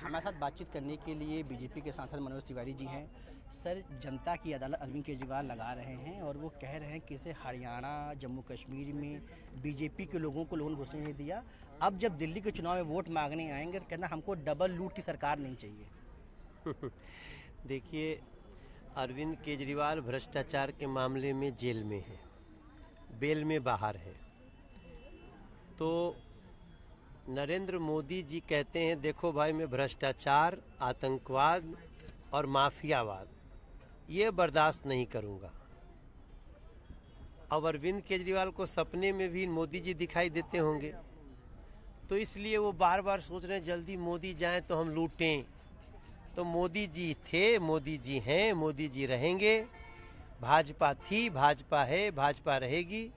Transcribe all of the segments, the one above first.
हमारे साथ बातचीत करने के लिए बीजेपी के सांसद मनोज तिवारी जी हैं। सर, जनता की अदालत अरविंद केजरीवाल लगा रहे हैं और वो कह रहे हैं कि इसे हरियाणा जम्मू कश्मीर में बीजेपी के लोगों को लोगों ने घुसने नहीं दिया। अब जब दिल्ली के चुनाव में वोट मांगने आएंगे तो कहना हमको डबल लूट की सरकार नहीं चाहिए। देखिए, अरविंद केजरीवाल भ्रष्टाचार के मामले में जेल में है, बेल में बाहर है। तो नरेंद्र मोदी जी कहते हैं देखो भाई, मैं भ्रष्टाचार, आतंकवाद और माफियावाद ये बर्दाश्त नहीं करूंगा। अब अरविंद केजरीवाल को सपने में भी मोदी जी दिखाई देते होंगे, तो इसलिए वो बार बार सोच रहे हैं जल्दी मोदी जाएं तो हम लूटें। तो मोदी जी थे, मोदी जी हैं, मोदी जी रहेंगे। भाजपा थी, भाजपा है, भाजपा रहेगी।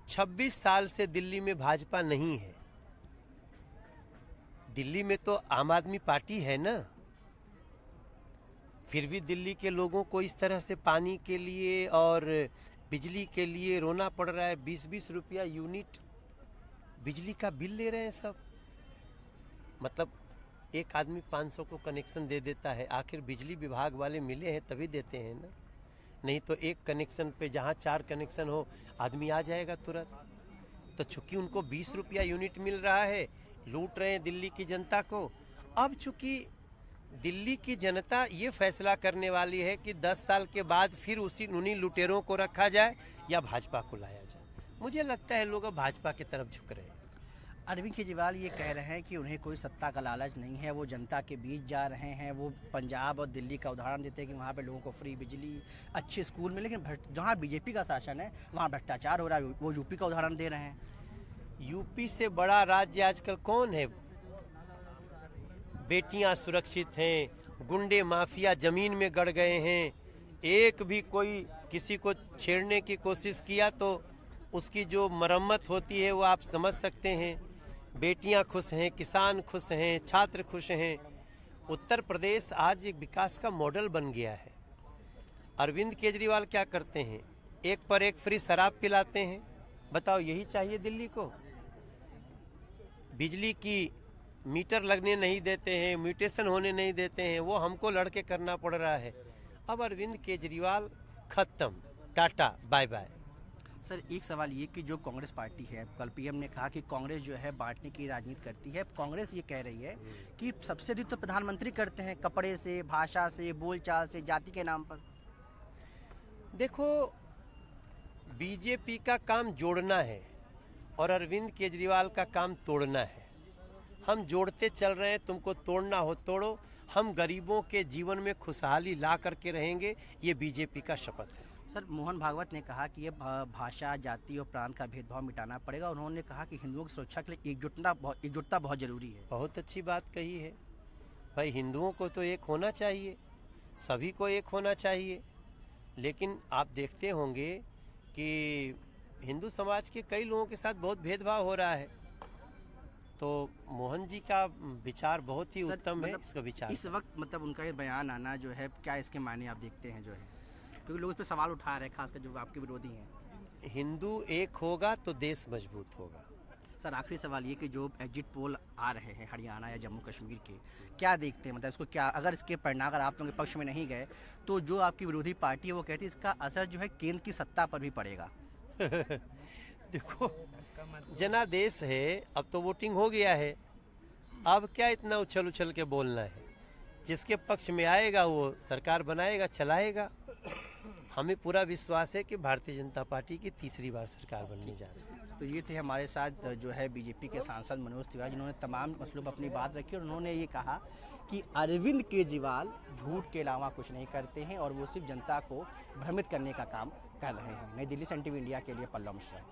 26 साल से दिल्ली में भाजपा नहीं है। दिल्ली में तो आम आदमी पार्टी है ना, फिर भी दिल्ली के लोगों को इस तरह से पानी के लिए और बिजली के लिए रोना पड़ रहा है। 20-20 रुपया यूनिट बिजली का बिल ले रहे हैं सब। मतलब एक आदमी 500 को कनेक्शन दे देता है, आखिर बिजली विभाग वाले मिले हैं तभी देते हैं ना, नहीं तो एक कनेक्शन पे जहाँ 4 कनेक्शन हो आदमी आ जाएगा तुरंत। तो चूंकि उनको 20 रुपया यूनिट मिल रहा है, लूट रहे हैं दिल्ली की जनता को। अब चूंकि दिल्ली की जनता ये फैसला करने वाली है कि 10 साल के बाद फिर उन्हीं लुटेरों को रखा जाए या भाजपा को लाया जाए। मुझे लगता है लोग अब भाजपा की तरफ झुक रहे हैं। अरविंद केजरीवाल ये कह रहे हैं कि उन्हें कोई सत्ता का लालच नहीं है, वो जनता के बीच जा रहे हैं। वो पंजाब और दिल्ली का उदाहरण देते हैं कि वहाँ पे लोगों को फ्री बिजली, अच्छे स्कूल में, लेकिन जहाँ बीजेपी का शासन है वहाँ भ्रष्टाचार हो रहा है। वो यूपी का उदाहरण दे रहे हैं। यूपी से बड़ा राज्य आजकल कौन है? बेटियां सुरक्षित हैं, गुंडे माफिया जमीन में गड़ गए हैं। एक भी कोई किसी को छेड़ने की कोशिश किया तो उसकी जो मरम्मत होती है वो आप समझ सकते हैं। बेटियां खुश हैं, किसान खुश हैं, छात्र खुश हैं। उत्तर प्रदेश आज एक विकास का मॉडल बन गया है। अरविंद केजरीवाल क्या करते हैं? एक पर एक फ्री शराब पिलाते हैं। बताओ, यही चाहिए दिल्ली को? बिजली की मीटर लगने नहीं देते हैं, म्यूटेशन होने नहीं देते हैं, वो हमको लड़के करना पड़ रहा है। अब अरविंद केजरीवाल खत्म, टाटा बाय बाय। सर, एक सवाल ये कि जो कांग्रेस पार्टी है, कल पीएम ने कहा कि कांग्रेस जो है बांटने की राजनीति करती है। कांग्रेस ये कह रही है कि सबसे अधिक तो प्रधानमंत्री करते हैं, कपड़े से, भाषा से, बोलचाल से, जाति के नाम पर। देखो, बीजेपी का काम जोड़ना है और अरविंद केजरीवाल का काम तोड़ना है। हम जोड़ते चल रहे हैं, तुमको तोड़ना हो तोड़ो। हम गरीबों के जीवन में खुशहाली ला करके रहेंगे, ये बीजेपी का शपथ है। सर, मोहन भागवत ने कहा कि ये भाषा, जाति और प्रांत का भेदभाव मिटाना पड़ेगा। उन्होंने कहा कि हिंदुओं की सुरक्षा के लिए एकजुटता बहुत जरूरी है। बहुत अच्छी बात कही है भाई। हिंदुओं को तो एक होना चाहिए, सभी को एक होना चाहिए। लेकिन आप देखते होंगे कि हिंदू समाज के कई लोगों के साथ बहुत भेदभाव हो रहा है। तो मोहन जी का विचार बहुत ही उत्तम है। इसका विचार इस वक्त मतलब उनका ये बयान आना जो है, क्या इसके मायने आप देखते हैं जो है? क्योंकि लोग इस पर सवाल उठा रहे हैं, खासकर जो आपके विरोधी हैं। हिंदू एक होगा तो देश मजबूत होगा। सर, आखिरी सवाल ये कि जो एग्जिट पोल आ रहे हैं हरियाणा या जम्मू कश्मीर के, क्या देखते हैं? मतलब इसको क्या, अगर इसके परिणाम अगर आप लोगों के पक्ष में नहीं गए तो जो आपकी विरोधी पार्टी है वो कहती है इसका असर जो है केंद्र की सत्ता पर भी पड़ेगा। देखो, जनादेश है, अब तो वोटिंग हो गया है। अब क्या इतना उछल उछल के बोलना है? जिसके पक्ष में आएगा वो सरकार बनाएगा, चलाएगा। हमें पूरा विश्वास है कि भारतीय जनता पार्टी की तीसरी बार सरकार बनने जा रही है। तो ये थे हमारे साथ जो है बीजेपी के सांसद मनोज तिवारी, जिन्होंने तमाम मसलों पर अपनी बात रखी और उन्होंने ये कहा कि अरविंद केजरीवाल झूठ के अलावा कुछ नहीं करते हैं और वो सिर्फ जनता को भ्रमित करने का काम कर रहे हैं। नई दिल्ली से NTV इंडिया के लिए पल्लव मिश्रा।